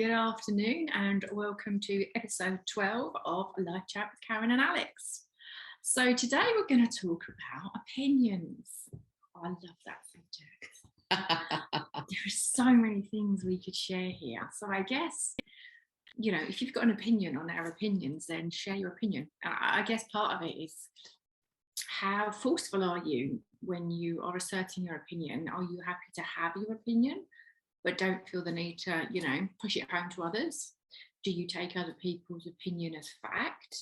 good afternoon and welcome to episode 12 of A Live Chat with Karen and Alex. So today we're going to talk about opinions. I love that subject. There are so many things we could share here. So I guess, if you've got an opinion on our opinions, then share your opinion. I guess part of it is how forceful are you when you are asserting your opinion? Are you happy to have your opinion, but don't feel the need to, push it home to others? Do you take other people's opinion as fact?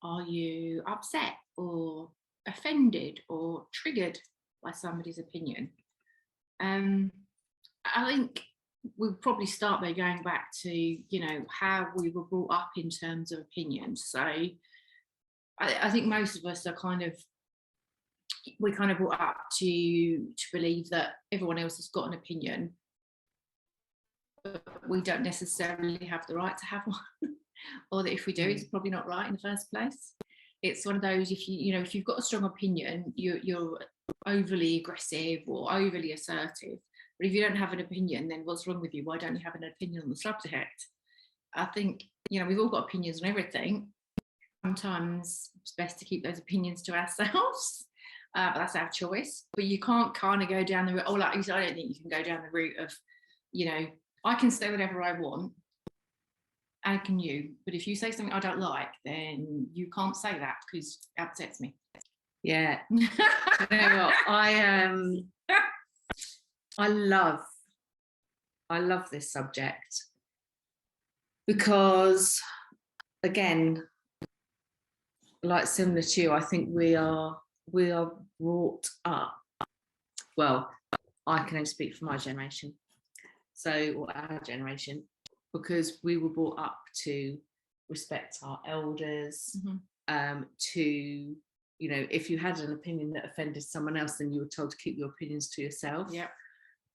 Are you upset or offended or triggered by somebody's opinion? I think we'll probably start by going back to, how we were brought up in terms of opinions. So I think most of us are we're kind of brought up to believe that everyone else has got an opinion, but we don't necessarily have the right to have one, or that if we do, it's probably not right in the first place. It's one of those, if you've got a strong opinion, you're overly aggressive or overly assertive. But if you don't have an opinion, then what's wrong with you? Why don't you have an opinion on the subject? I think, we've all got opinions on everything. Sometimes it's best to keep those opinions to ourselves. But that's our choice. But you can't kind of go down the route. I don't think you can go down the route of, I can say whatever I want, and can you? But if you say something I don't like, then you can't say that because it upsets me. Yeah. You know what? I love this subject because, again, like similar to you, I think we are brought up. Well, I can only speak for my generation, or our generation, because we were brought up to respect our elders. To, if you had an opinion that offended someone else, then you were told to keep your opinions to yourself. Yeah.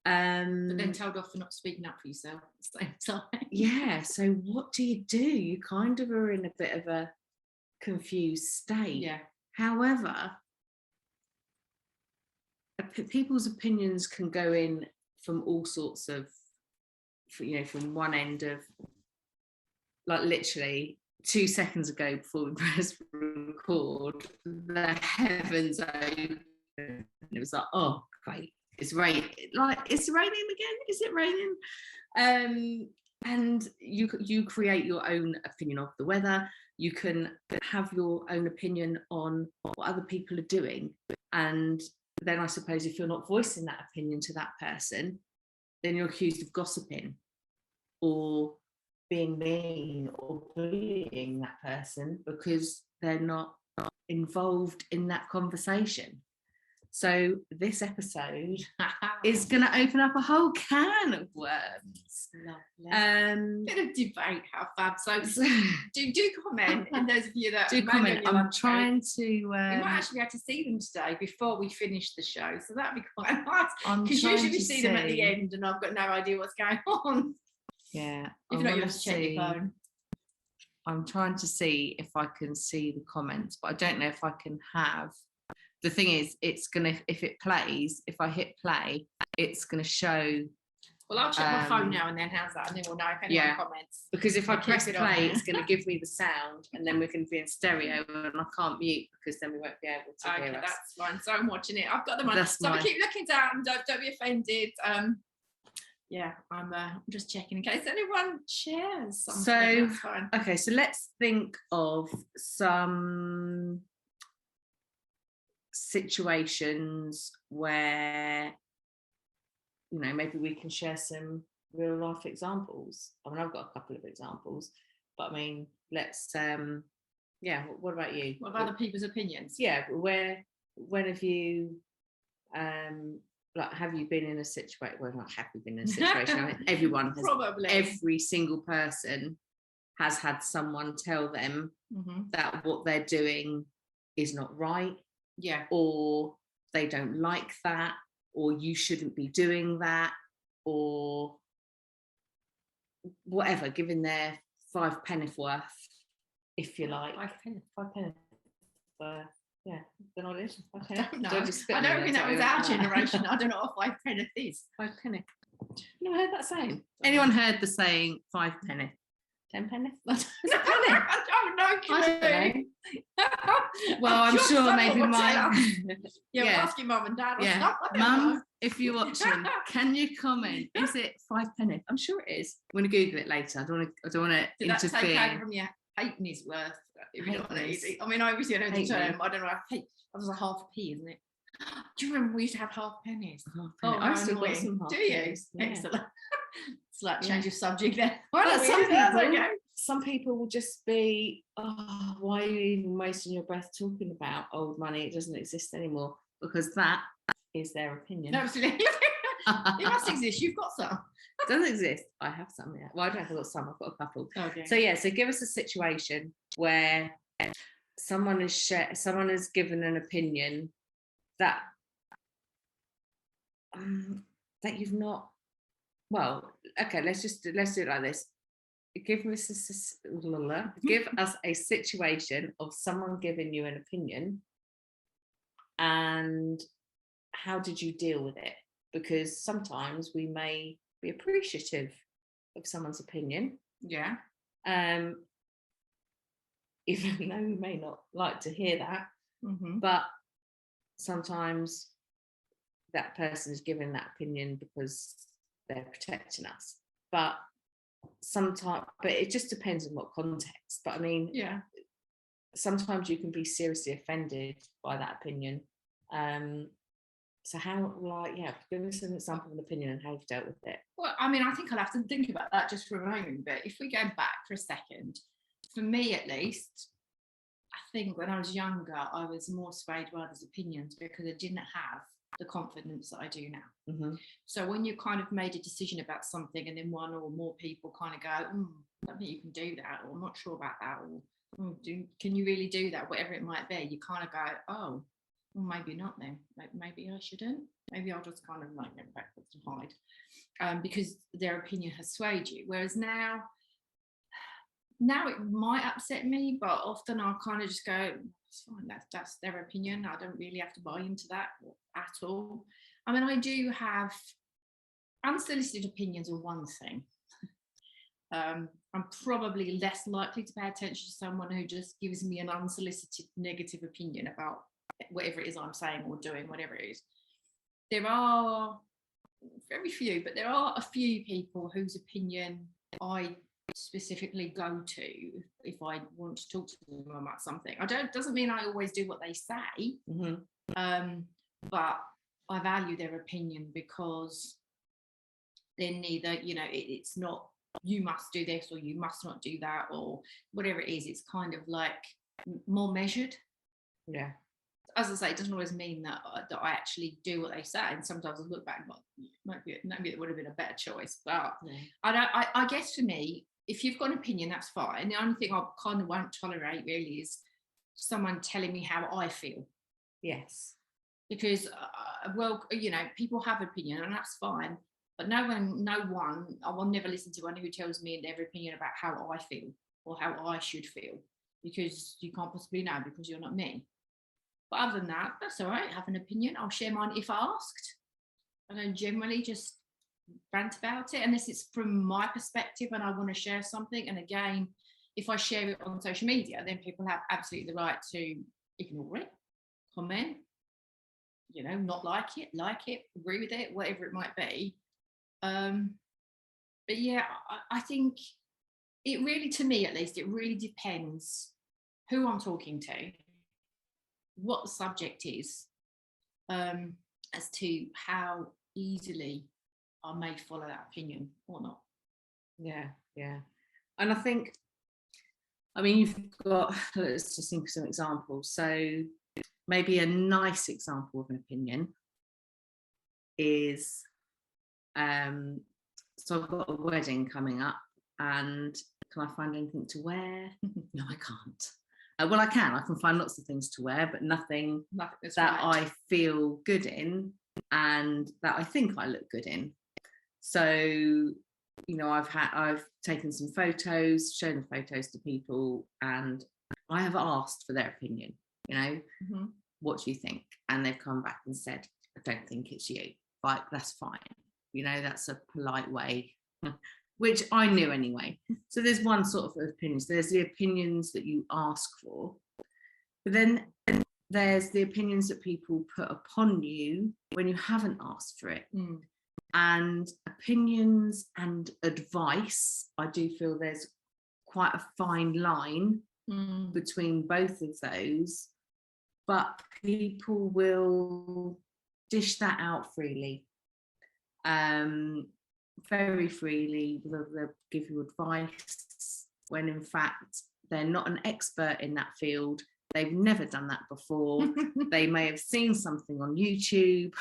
But then told off for not speaking up for yourself at the same time. Yeah. So what do? You kind of are in a bit of a confused state. Yeah. However, people's opinions can go in from all sorts of, from one end of, like literally 2 seconds ago before we pressed record, the heavens opened. It was like, oh great, it's raining. Like, it's raining again. Is it raining? And you create your own opinion of the weather. You can have your own opinion on what other people are doing. And then I suppose if you're not voicing that opinion to that person, then you're accused of gossiping or being mean or bullying that person because they're not involved in that conversation. So this episode is going to open up a whole can of worms. Lovely. Bit of debate, how fab. So do comment, and those of you that do comment. I'm trying to. We might actually be able to see them today before we finish the show, so that'd be quite nice. Because usually we see them at the end, and I've got no idea what's going on. Yeah. If not, you have to check your phone. I'm trying to see if I can see the comments, but I don't know if I can have. The thing is, it's gonna, if it plays, if I hit play, it's gonna show. Well, I'll check my phone now and then. How's that? And then we'll know if anyone comments. Because if I press play, it's going to give me the sound, and then we're going to be in stereo, and I can't mute because then we won't be able to hear us. That's fine. So I'm watching it. I've got them on. So I keep looking down. Don't be offended. Yeah, I'm just checking in case anyone shares something. So that's fine. Okay, so let's think of some situations where maybe we can share some real life examples. I mean, I've got a couple of examples, but I mean, let's what about you? What about other people's opinions? Yeah, when have you have you been in a situation? Well, not have you been in a situation? I mean, everyone has. Probably. Every single person has had someone tell them that what they're doing is not right. Yeah. Or they don't like that, or you shouldn't be doing that, or whatever, giving their 5 penny worth, if you like. 5 penny. 5 penny worth. Yeah, the knowledge. Okay. I don't know. I don't think that was our generation. I don't know what 5 penny is. 5 penny. Never heard that saying. Anyone heard the saying 5 penny? 10 penny? I don't know. I don't know. Well, I'm sure maybe mine. Yeah, we'll ask your mum and dad. Yeah, mum, if you're watching, can you comment? Is it 5 penny? I'm sure it is. I'm going to Google it later. I don't want to interfere. That take over from your halfpenny's worth? If you don't want to eat it. I mean, I obviously know the term. I don't know. That was a half a p, isn't it? Do you remember we used to have half pennies? Oh, I still got some half Do you? pennies. Yeah. Excellent. It's like change of subject there. But some people will just be, oh, why are you even wasting your breath talking about old money? It doesn't exist anymore, because that is their opinion. Absolutely. It must exist. You've got some. It doesn't exist. I have some, yeah. Well, I don't have got some. I've got a couple. Okay. So yeah. So give us a situation where someone has given an opinion that that you've not. Well, okay. Let's do it like this. Give us a situation of someone giving you an opinion, and how did you deal with it? Because sometimes we may be appreciative of someone's opinion, Yeah. even though we may not like to hear that, but sometimes that person is giving that opinion because they're protecting us. But it just depends on what context. But I mean, yeah, sometimes you can be seriously offended by that opinion. So how, give us an example of an opinion and how you've dealt with it. Well, I mean, I think I'll have to think about that just for a moment. But if we go back for a second, for me at least, I think when I was younger, I was more swayed by others' opinions because I didn't have the confidence that I do now. So when you kind of made a decision about something and then one or more people kind of go, I don't think you can do that, or I'm not sure about that, or can you really do that, whatever it might be, you kind of go, oh, well, maybe not then. Maybe I shouldn't. Maybe I'll just kind of like go backwards and hide, because their opinion has swayed you. Whereas now it might upset me, but often I'll kind of just go, it's fine, that's their opinion. I don't really have to buy into that at all. I mean, I do have unsolicited opinions on one thing. I'm probably less likely to pay attention to someone who just gives me an unsolicited negative opinion about whatever it is I'm saying or doing, whatever it is. There are very few, but there are a few people whose opinion I specifically go to if I want to talk to them about something. Doesn't mean I always do what they say, but I value their opinion because they're neither, it's not you must do this or you must not do that or whatever it is. It's kind of like more measured. Yeah. As I say, it doesn't always mean that I actually do what they say, and sometimes I look back and maybe it would have been a better choice. But I guess for me, if you've got an opinion, that's fine. The only thing I kind of won't tolerate really is someone telling me how I feel. Yes, because people have opinion, and that's fine. But I will never listen to anyone who tells me their opinion about how I feel or how I should feel, because you can't possibly know because you're not me. But other than that, that's all right. I have an opinion. I'll share mine if asked. I don't generally just rant about it unless it's from my perspective and I want to share something. And again, if I share it on social media, then people have absolutely the right to ignore it, comment, not like it, agree with it, whatever it might be. But yeah, I think it really, to me at least, it really depends who I'm talking to, what the subject is, as to how easily I may follow that opinion or not. Yeah. And I think, you've got, let's just think of some examples. So maybe a nice example of an opinion is, so I've got a wedding coming up, and can I find anything to wear? No, I can't. Well, I can find lots of things to wear, but nothing that right. I feel good in and that I think I look good in. So, I've taken some photos, shown the photos to people, and I have asked for their opinion, what do you think? And they've come back and said, I don't think it's you. Like, that's fine. you know, that's a polite way, which I knew anyway. So there's one sort of opinions. There's the opinions that you ask for, but then there's the opinions that people put upon you when you haven't asked for it. And opinions and advice, I do feel there's quite a fine line between both of those, but people will dish that out freely, very freely. They'll give you advice when in fact they're not an expert in that field. They've never done that before. They may have seen something on YouTube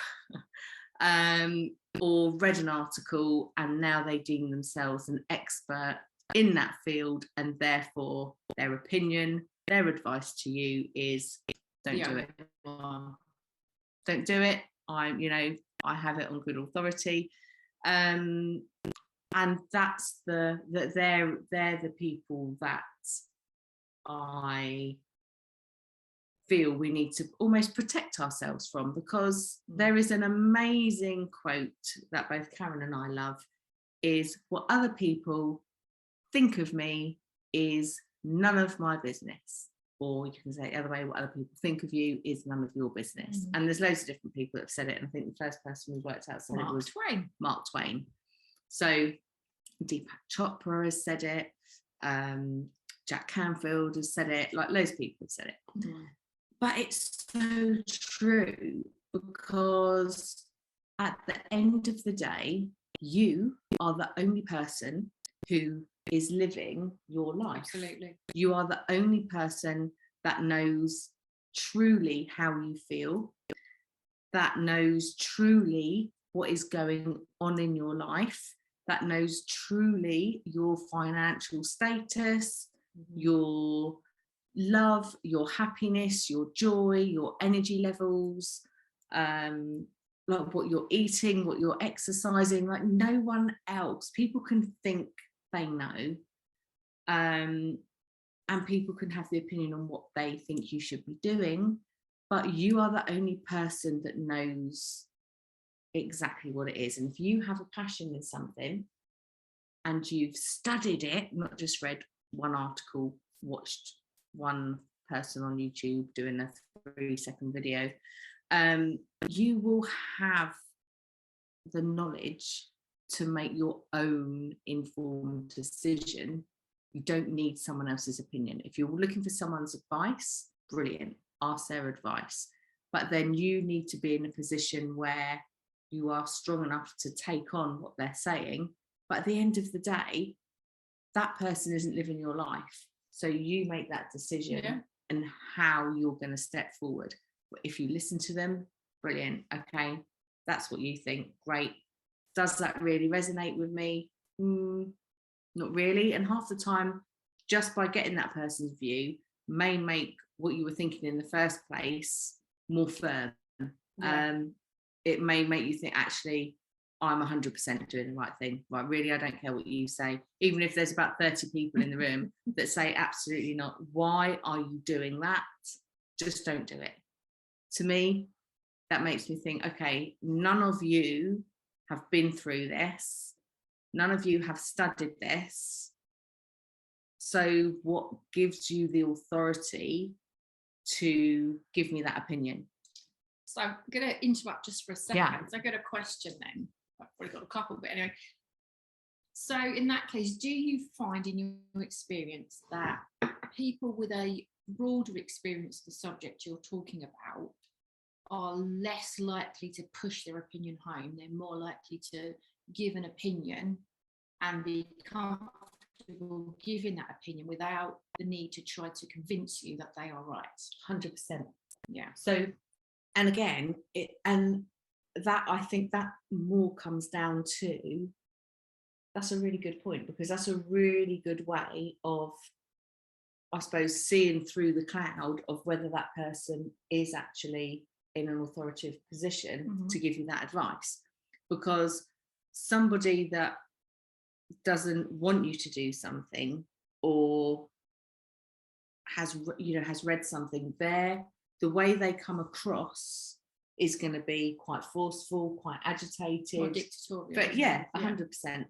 or read an article, and now they deem themselves an expert in that field, and therefore their opinion, their advice to you is don't do it. Don't do it. I have it on good authority. And that's they're the people that I feel we need to almost protect ourselves from, because there is an amazing quote that both Karen and I love, is what other people think of me is none of my business. Or you can say it the other way, what other people think of you is none of your business. And there's loads of different people that have said it, and I think the first person we worked out said it was Mark Twain. So Deepak Chopra has said it, Jack Canfield has said it, like loads of people have said it. But it's so true, because at the end of the day, you are the only person who is living your life. Absolutely. You are the only person that knows truly how you feel, that knows truly what is going on in your life, that knows truly your financial status, your love, your happiness, your joy, your energy levels, like what you're eating, what you're exercising. Like no one else. People can think they know, and people can have the opinion on what they think you should be doing, but you are the only person that knows exactly what it is. And if you have a passion in something and you've studied it, not just read one article, watched one person on YouTube doing a 3-second video, you will have the knowledge to make your own informed decision. You don't need someone else's opinion. If you're looking for someone's advice, brilliant, ask their advice. But then you need to be in a position where you are strong enough to take on what they're saying. But at the end of the day, that person isn't living your life. So you make that decision and how you're going to step forward. If you listen to them, brilliant. Okay, that's what you think. Great. Does that really resonate with me? Not really. And half the time, just by getting that person's view may make what you were thinking in the first place more firm. It may make you think, actually, I'm 100% doing the right thing. Right, really, I don't care what you say. Even if there's about 30 people in the room that say absolutely not. Why are you doing that? Just don't do it. To me, that makes me think, okay, none of you have been through this. None of you have studied this. So what gives you the authority to give me that opinion? So I'm going to interrupt just for a second. Yeah. So I've got a question then. I've probably got a couple, but anyway. So in that case, do you find in your experience that people with a broader experience of the subject you're talking about are less likely to push their opinion home? They're more likely to give an opinion and be comfortable giving that opinion without the need to try to convince you that they are right. 100%. Yeah. So, and again, that I think that more comes down to, that's a really good point, because that's a really good way of, I suppose, seeing through the cloud of whether that person is actually in an authoritative position to give you that advice. Because somebody that doesn't want you to do something, or has read something, the way they come across is going to be quite forceful, quite agitated, Or dictatorial. but yeah, 100%.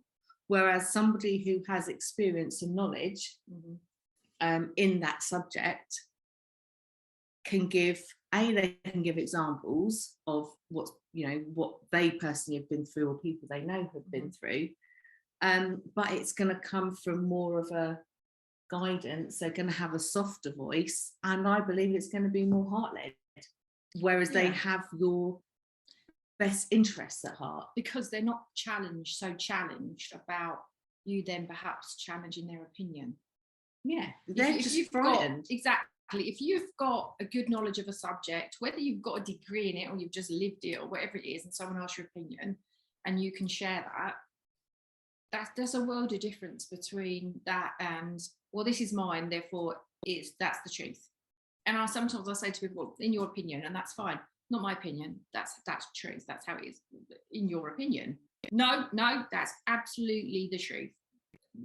Whereas somebody who has experience and knowledge in that subject can give they can give examples of what's, you know, what they personally have been through, or people they know have been through, but it's going to come from more of a guidance. They're going to have a softer voice, and I believe it's going to be more heart-led, whereas they have your best interests at heart, because they're not challenged about you then perhaps challenging their opinion. They're just frightened. Exactly. If you've got a good knowledge of a subject, whether you've got a degree in it or you've just lived it or whatever it is, and someone asks your opinion and you can share that, there's a world of difference between that and, well, this is mine, therefore that's the truth. And sometimes I say to people, well, in your opinion, and that's fine. Not my opinion. That's truth. That's how it is. In your opinion. No, that's absolutely the truth.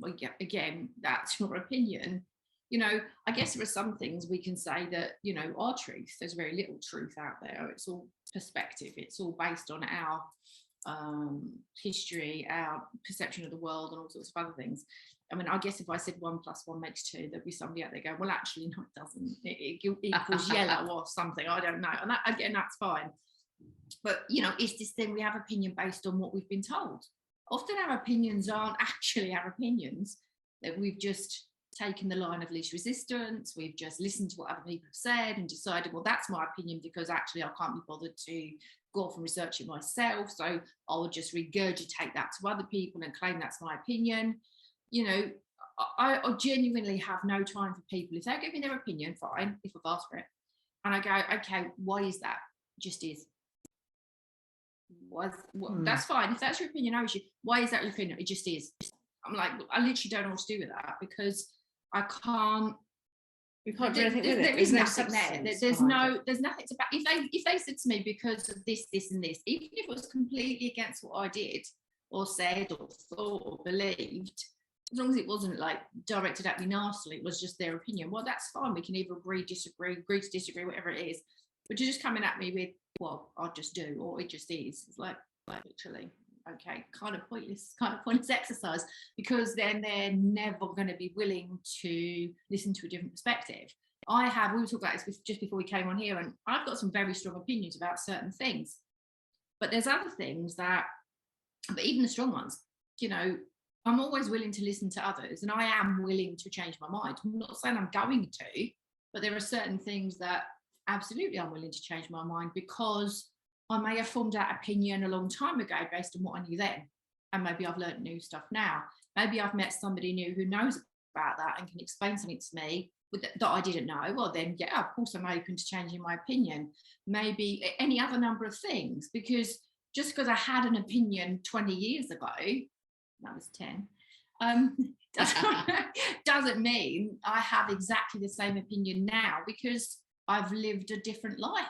Well, yeah, again, that's your opinion. You know, I guess there are some things we can say that, you know, are truth. There's very little truth out there. It's all perspective. It's all based on our history, our perception of the world, and all sorts of other things. I mean, I guess if I said 1 + 1 = 2, there'd be somebody out there going, well, actually, no, it doesn't. It equals yellow or something. I don't know. And that, again, that's fine. But, you know, it's this thing, we have opinion based on what we've been told. Often our opinions aren't actually our opinions, that we've just taken the line of least resistance. We've just listened to what other people have said and decided, well, that's my opinion because actually I can't be bothered to go off and research it myself. So I'll just regurgitate that to other people and claim that's my opinion. You know, I genuinely have no time for people. If they give me their opinion, fine, if I've asked for it. And I go, okay, why is that? Just is. That's fine. If that's your opinion, no issue. Why is that your opinion? It just is. I'm like, I literally don't know what to do with that because I can't. We can't do anything with it. There is nothing there. There's nothing to back. If they said to me because of this, and this, even if it was completely against what I did or said or thought or believed, as long as it wasn't like directed at me nastily, it was just their opinion. Well, that's fine. We can either agree to disagree, whatever it is. But you're just coming at me with, well, I'll just do, or it just is. It's like literally, okay, kind of pointless exercise, because then they're never going to be willing to listen to a different perspective. We were talking about this just before we came on here, and I've got some very strong opinions about certain things. But there's other things but even the strong ones, you know, I'm always willing to listen to others, and I am willing to change my mind. I'm not saying I'm going to, but there are certain things that absolutely I'm willing to change my mind, because I may have formed that opinion a long time ago based on what I knew then, and maybe I've learned new stuff now. Maybe I've met somebody new who knows about that and can explain something to me that I didn't know. Well, then, yeah, of course I'm open to changing my opinion. Maybe any other number of things, because just because I had an opinion 20 years ago, that was 10, doesn't mean I have exactly the same opinion now, because I've lived a different life,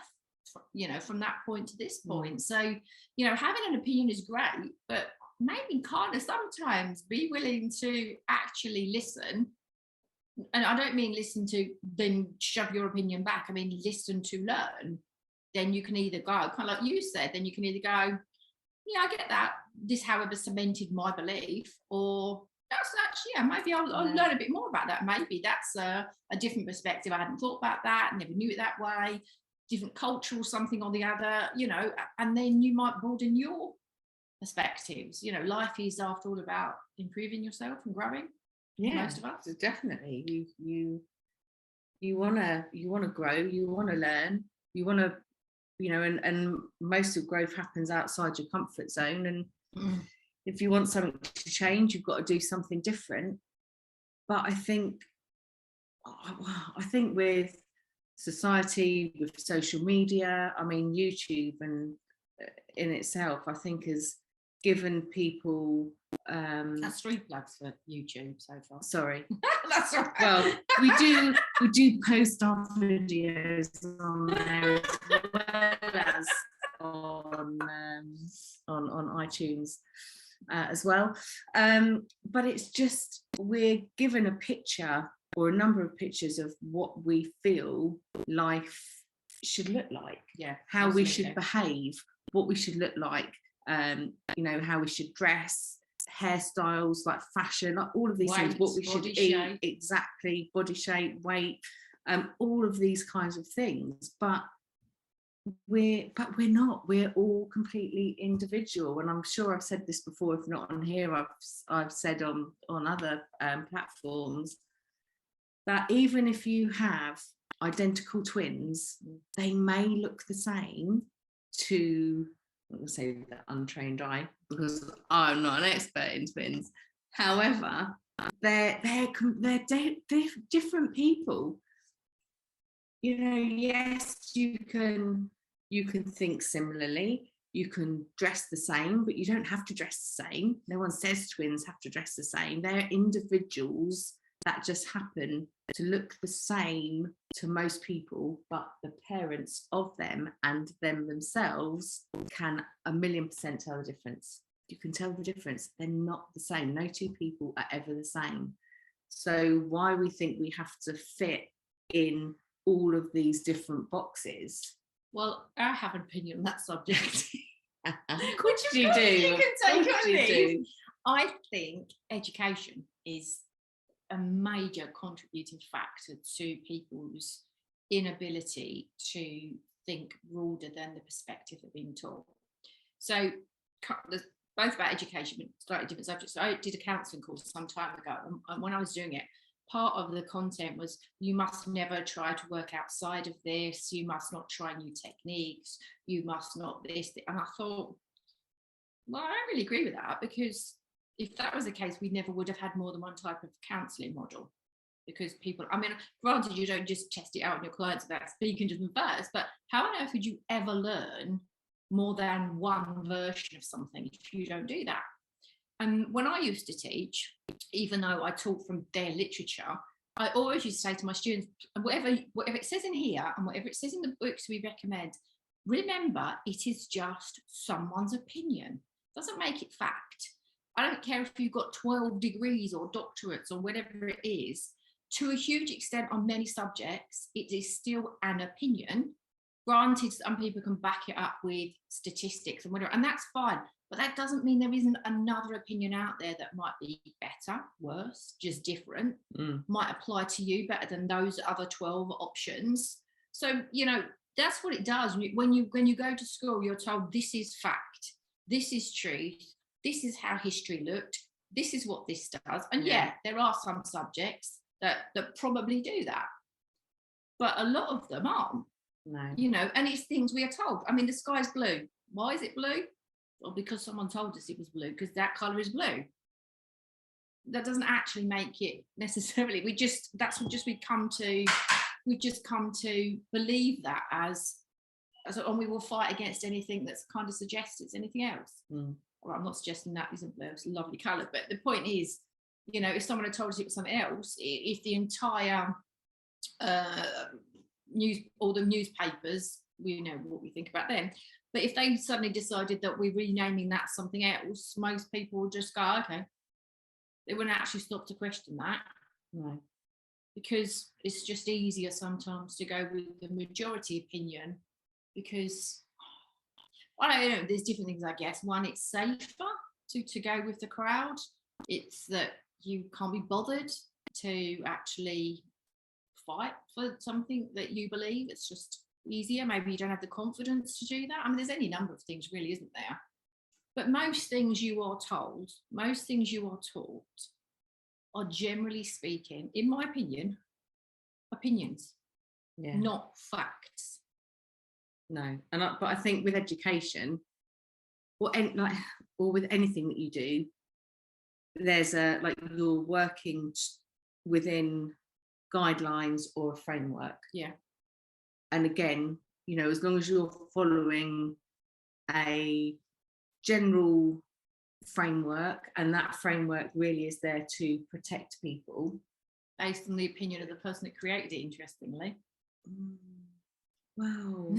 you know, from that point to this point. So, you know, having an opinion is great, but maybe kind of sometimes be willing to actually listen. And I don't mean listen to then shove your opinion back. I mean, listen to learn. Then you can either go, kind of like you said, then you can either go, yeah, I get that. This, however, cemented my belief, or that's actually, yeah, maybe I'll learn a bit more about that. Maybe that's a different perspective. I hadn't thought about that, never knew it that way. Different cultural something or the other, you know, and then you might broaden your perspectives. You know, life is after all about improving yourself and growing. Yeah, most of us. Definitely. You wanna grow, you wanna learn, you wanna, you know, and most of growth happens outside your comfort zone. And if you want something to change, you've got to do something different. But I think with society, with social media, I mean, YouTube and in itself, I think has given people that's 3 plugs for YouTube so far. Sorry. That's all right. Well, we do post our videos on there as well as on iTunes as well. But it's just, we're given a picture or a number of pictures of what we feel life should look like, yeah, how we absolutely. should behave, what we should look like, you know, how we should dress, hairstyles, like fashion, like all of these things, what we should eat, exactly, body shape, weight, all of these kinds of things. But we're not, we're all completely individual. And I'm sure I've said this before, if not on here, I've said on other platforms, that even if you have identical twins, they may look the same to, I'm going to say the untrained eye, because I'm not an expert in twins. However, they're different people. You know, yes, you can think similarly, you can dress the same, but you don't have to dress the same. No one says twins have to dress the same. They're individuals that just happen to look the same to most people, but the parents of them and them themselves can 1,000,000% tell the difference. You can tell the difference. They're not the same. No two people are ever the same. So why we think we have to fit in all of these different boxes? Well, I have an opinion on that subject. Which you do. You can take you on do. I think education is a major contributing factor to people's inability to think broader than the perspective they're being taught. So both about education, but slightly different subjects. So I did a counselling course some time ago, and when I was doing it, part of the content was you must never try to work outside of this, you must not try new techniques, you must not this. And I thought, well, I don't really agree with that, because if that was the case, we never would have had more than one type of counselling model. Because people, I mean, granted, you don't just test it out on your clients without speaking to them first, but how on earth would you ever learn more than one version of something if you don't do that? And when I used to teach, even though I taught from their literature, I always used to say to my students, whatever it says in here and whatever it says in the books we recommend, remember, it is just someone's opinion. It doesn't make it fact. I don't care if you've got 12 degrees or doctorates or whatever it is. To a huge extent on many subjects, it is still an opinion. Granted, some people can back it up with statistics and whatever, and that's fine. But that doesn't mean there isn't another opinion out there that might be better, worse, just different, might apply to you better than those other 12 options. So, you know, that's what it does. When you go to school, you're told this is fact, this is truth, this is how history looked, this is what this does. And yeah, there are some subjects that probably do that. But a lot of them aren't. No. You know, and it's things we are told. I mean, the sky's blue. Why is it blue? Well, because someone told us it was blue, because that colour is blue. That doesn't actually make it necessarily. We just come to believe that as and we will fight against anything that's kind of suggests it's anything else. Well, I'm not suggesting that isn't blue. It's a lovely colour, but the point is, you know, if someone had told us it was something else, if the entire all the newspapers, we know what we think about them. But if they suddenly decided that we're renaming that something else, most people would just go, okay. They wouldn't actually stop to question that. No. Because it's just easier sometimes to go with the majority opinion, because I don't know, there's different things, I guess. One, it's safer to go with the crowd. It's that you can't be bothered to actually fight for something that you believe. It's just easier. Maybe you don't have the confidence to do that. I mean, there's any number of things, really, isn't there? But most things you are told, most things you are taught, are generally speaking, in my opinion, opinions, not facts. No, but I think with education, or with anything that you do, there's you're working within guidelines or a framework. Yeah. And again, you know, as long as you're following a general framework, and that framework really is there to protect people. Based on the opinion of the person that created it, interestingly. Wow.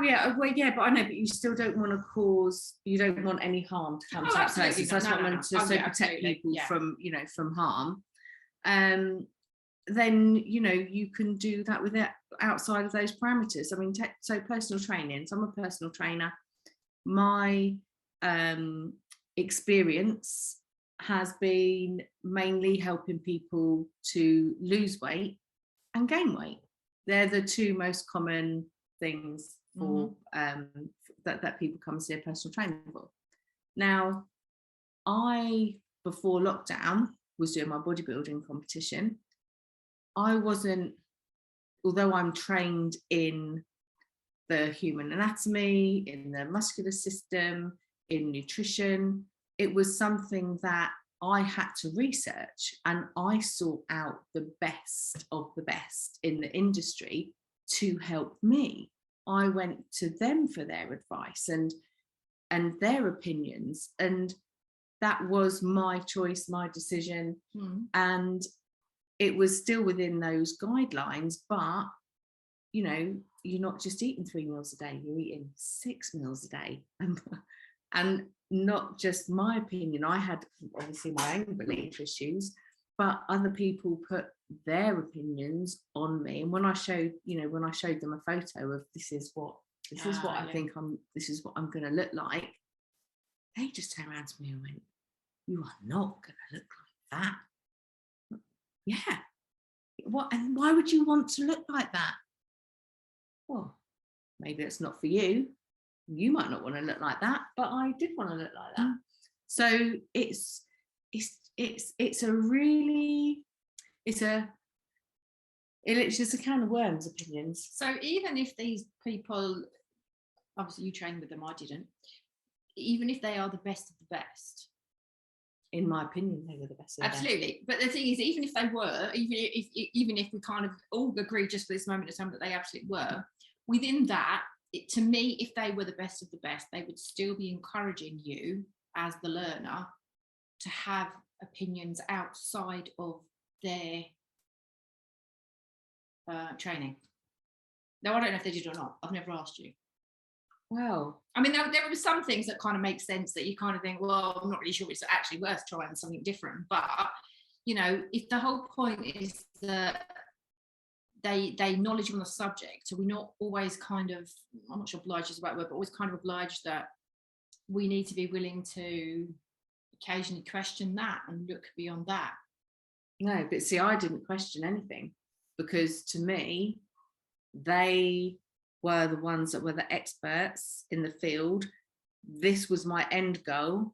yeah, but I know, but you still don't want any harm to come to that person. So that's what I meant to protect people from, you know, from harm. then you can do that with it outside of those parameters. I mean, so personal training. So I'm a personal trainer. My experience has been mainly helping people to lose weight and gain weight. They're the two most common things for that people come and see a personal trainer for. Now, before lockdown was doing my bodybuilding competition. I wasn't, although I'm trained in the human anatomy, in the muscular system, in nutrition, it was something that I had to research, and I sought out the best of the best in the industry to help me. I went to them for their advice and their opinions, and that was my choice, my decision. And it was still within those guidelines, but you're not just eating 3 meals a day, you're eating 6 meals a day. And not just my opinion. I had obviously my own belief issues, but other people put their opinions on me. And when I showed them a photo of this is what I think this is what I'm going to look like, they just turned around to me and went, "You are not going to look like that." Yeah. What? And why would you want to look like that? Well, maybe it's not for you. You might not want to look like that, but I did want to look like that. So it's just a can of worms, opinions. So even if these people, obviously you trained with them, I didn't, even if they are the best of the best, in my opinion, they were the best of the absolutely best. But the thing is, even if they were, even if we kind of all agree just for this moment of time that they absolutely were, within that, to me, if they were the best of the best, they would still be encouraging you as the learner to have opinions outside of their training. Now, I don't know if they did or not. I've never asked you. Wow. I mean, there were some things that kind of make sense that you kind of think, well, I'm not really sure it's actually worth trying something different. But, if the whole point is that they knowledge on the subject, so we're not always kind of, I'm not sure obliged is the right word, but always kind of obliged that we need to be willing to occasionally question that and look beyond that. No, but see, I didn't question anything, because to me, they were the ones that were the experts in the field. This was my end goal,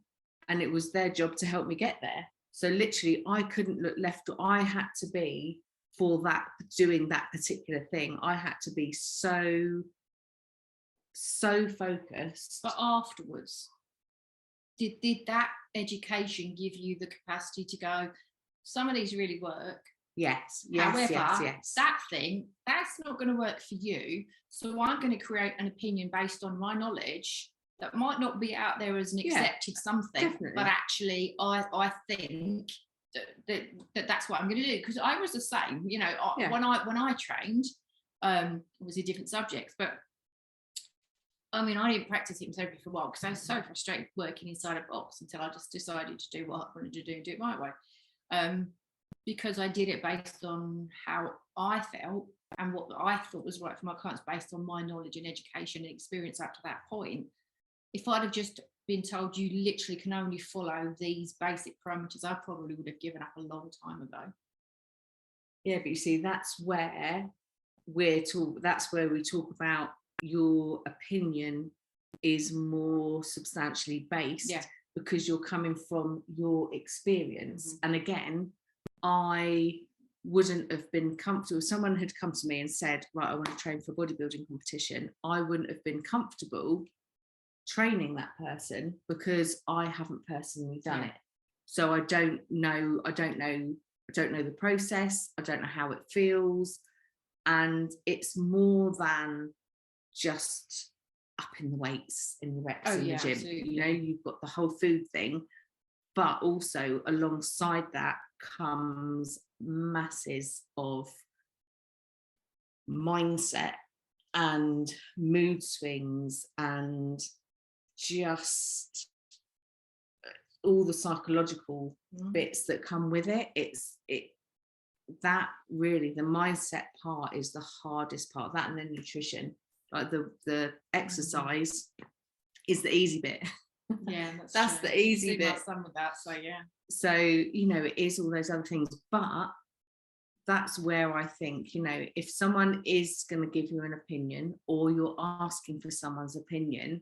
and it was their job to help me get there. So literally, I couldn't look left. I had to be, for that, doing that particular thing, I had to be so focused. But afterwards, did that education give you the capacity to go, some of these really work? Yes. However, yes. that thing, that's not going to work for you. So I'm going to create an opinion based on my knowledge that might not be out there as an accepted something, definitely. But actually I think that's what I'm going to do, because I was the same, when I trained, obviously different subjects, but I mean, I didn't practice hypnotherapy for a while because I was so frustrated working inside a box until I just decided to do what I wanted to do and do it my way. Because I did it based on how I felt and what I thought was right for my clients based on my knowledge and education and experience up to that point. If I'd have just been told you literally can only follow these basic parameters, I probably would have given up a long time ago. Yeah, but you see, that's where we talk about your opinion is more substantially based, because you're coming from your experience. And again, I wouldn't have been comfortable if someone had come to me and said, right, I want to train for a bodybuilding competition. I wouldn't have been comfortable training that person, because I haven't personally done it. So I don't know the process. I don't know how it feels. And it's more than just upping the weights in the reps in the gym. Absolutely. You've got the whole food thing, but also alongside that comes masses of mindset and mood swings and just all the psychological bits that come with it. that really, the mindset part is the hardest part, that and then nutrition. Like the exercise is the easy bit. Yeah, That's true. the easy See my bit. son with that, so yeah. So, you know, it is all those other things, but that's where I think, you know, if someone is going to give you an opinion, or you're asking for someone's opinion,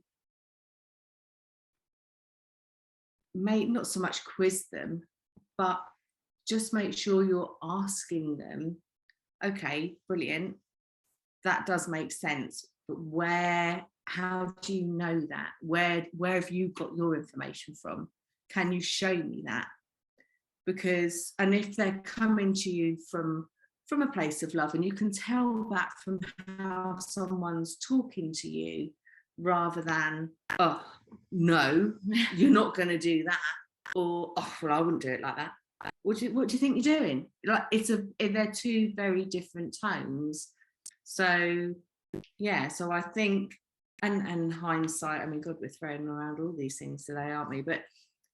not so much quiz them, but just make sure you're asking them, okay, brilliant, that does make sense, but how do you know that? Where have you got your information from? Can you show me that? Because, and if they're coming to you from a place of love, and you can tell that from how someone's talking to you, rather than, oh no, you're not going to do that, or oh well, I wouldn't do it like that. What do you think you're doing? Like, they're two very different tones. So yeah, so I think, and hindsight, I mean, God, we're throwing around all these things today, aren't we? But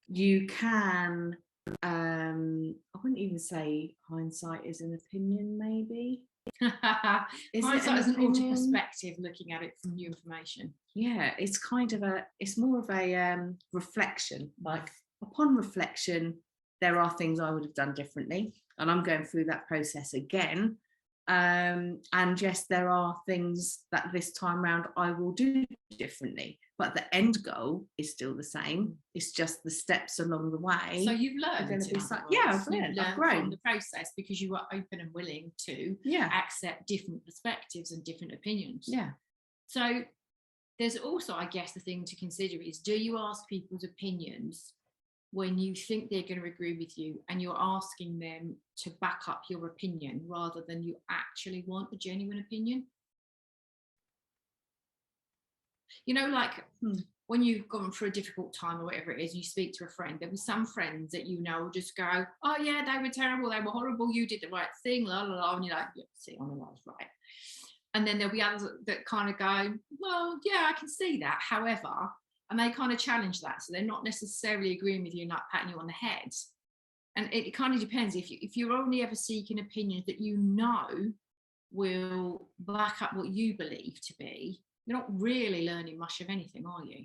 you can, I wouldn't even say hindsight is an opinion, maybe. Hindsight is an altered perspective, looking at it from new information. Yeah, it's kind of it's more of a reflection. Like, upon reflection, there are things I would have done differently, and I'm going through that process again. And yes, there are things that this time round I will do differently, but the end goal is still the same. It's just the steps along the way. So you've learned. Yeah, I've learned. I've grown from the process, because you were open and willing to accept different perspectives and different opinions. Yeah. So there's also, I guess, the thing to consider is, do you ask people's opinions when you think they're going to agree with you, and you're asking them to back up your opinion, rather than you actually want a genuine opinion? You know, like when you've gone through a difficult time or whatever it is, you speak to a friend, there were some friends that, you know, just go, oh yeah, they were terrible, they were horrible, you did the right thing, la la la, and you're like, yeah, see, I know I was right. And then there'll be others that kind of go, well, yeah, I can see that, however, and they kind of challenge that, so they're not necessarily agreeing with you and like patting you on the head. And it kind of depends. If you're only ever seeking opinions that you know will back up what you believe to be, you're not really learning much of anything, are you?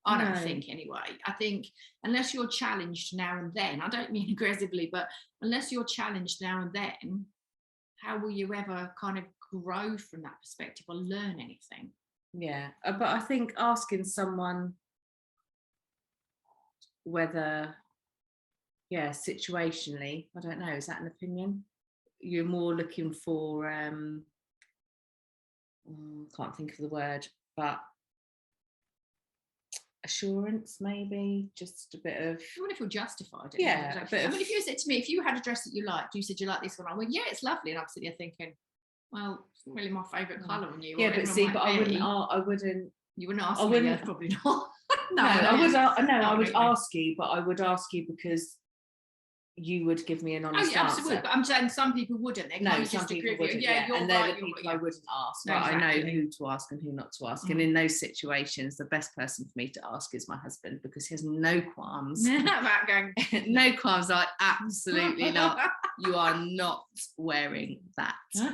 I don't think, anyway. I think unless you're challenged now and then, I don't mean aggressively, but unless you're challenged now and then, how will you ever kind of grow from that perspective or learn anything? Yeah, but I think asking someone whether, situationally, I don't know, is that an opinion? You're more looking for, can't think of the word, but assurance, maybe, just a bit of. You want to feel justified. Yeah, I mean, if you said to me, if you had a dress that you liked, you said you like this one, I went, yeah, it's lovely, and I'm sitting there thinking, well, it's not really my favourite colour on you. Yeah, but see, but I wouldn't. You wouldn't ask me. Yeah, probably not. No, I would ask you, but I would ask you because you would give me an honest answer. Absolutely. But I'm saying some people wouldn't. Some people wouldn't. Yeah, and they're the people I wouldn't ask. But I know who to ask and who not to ask. And in those situations, the best person for me to ask is my husband, because he has no qualms. About going. No qualms. Like, absolutely not. You are not wearing that. So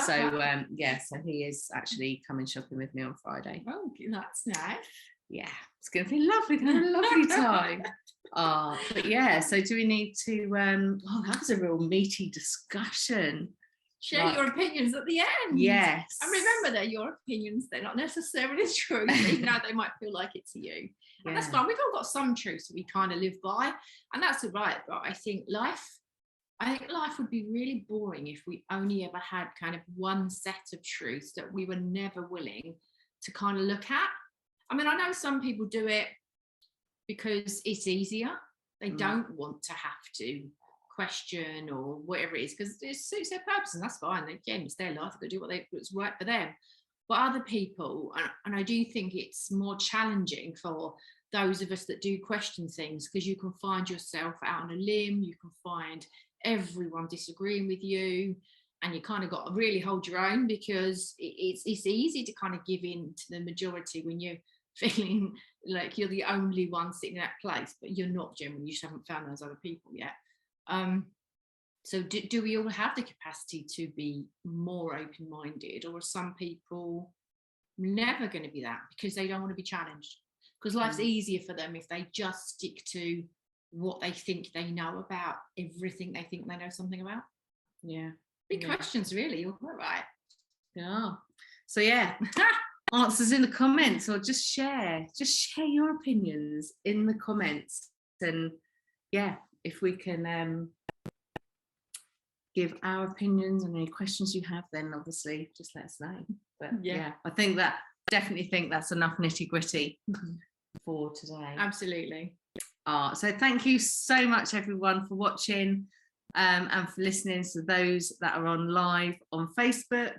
so he is actually coming shopping with me on Friday. Oh, that's nice. Yeah, it's going to be lovely. We're going to have a lovely time. But yeah, so do we need to that was a real meaty discussion. Share your opinions at the end. Yes. And remember, they're your opinions, they're not necessarily true, even though they might feel like it to you. And that's fine. We've all got some truths that we kind of live by, and that's all right. But I think life would be really boring if we only ever had kind of one set of truths that we were never willing to kind of look at. I mean, I know some people do it because it's easier. They don't want to have to question or whatever it is, because it suits their purpose, and that's fine. Again, it's their life. They do what's right for them. But other people, and I do think it's more challenging for those of us that do question things, because you can find yourself out on a limb. You can find everyone disagreeing with you, and you kind of got to really hold your own, because it's easy to kind of give in to the majority when you're feeling like you're the only one sitting in that place, but you're not, genuinely. You just haven't found those other people yet. So do we all have the capacity to be more open-minded, or are some people never going to be that because they don't want to be challenged? Because life's easier for them if they just stick to what they think they know about everything they think they know something about. Yeah. Big questions, really. You're quite right. Yeah. So yeah, answers in the comments, or just share your opinions in the comments. And yeah, if we can give our opinions and any questions you have, then obviously just let us know. But yeah, definitely think that's enough nitty-gritty for today. Absolutely. So thank you so much everyone for watching and for listening. So those that are on live on Facebook,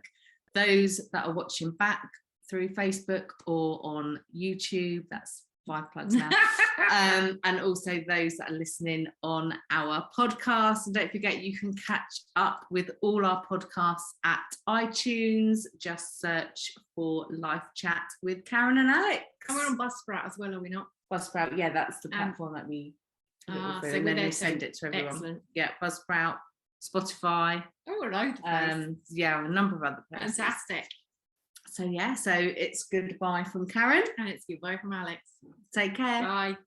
those that are watching back through Facebook or on YouTube, that's 5 plugs now. And also those that are listening on our podcast. And don't forget, you can catch up with all our podcasts at iTunes. Just search for Life Chat with Karen and Alex. And we're on Buzzsprout as well, are we not? Buzzsprout, yeah, that's the platform that we so and then we send it to everyone. Excellent. Yeah, Buzzsprout, Spotify. Oh, a load of places. Yeah, a number of other places. Fantastic. So yeah, so it's goodbye from Karen. And it's goodbye from Alex. Take care. Bye.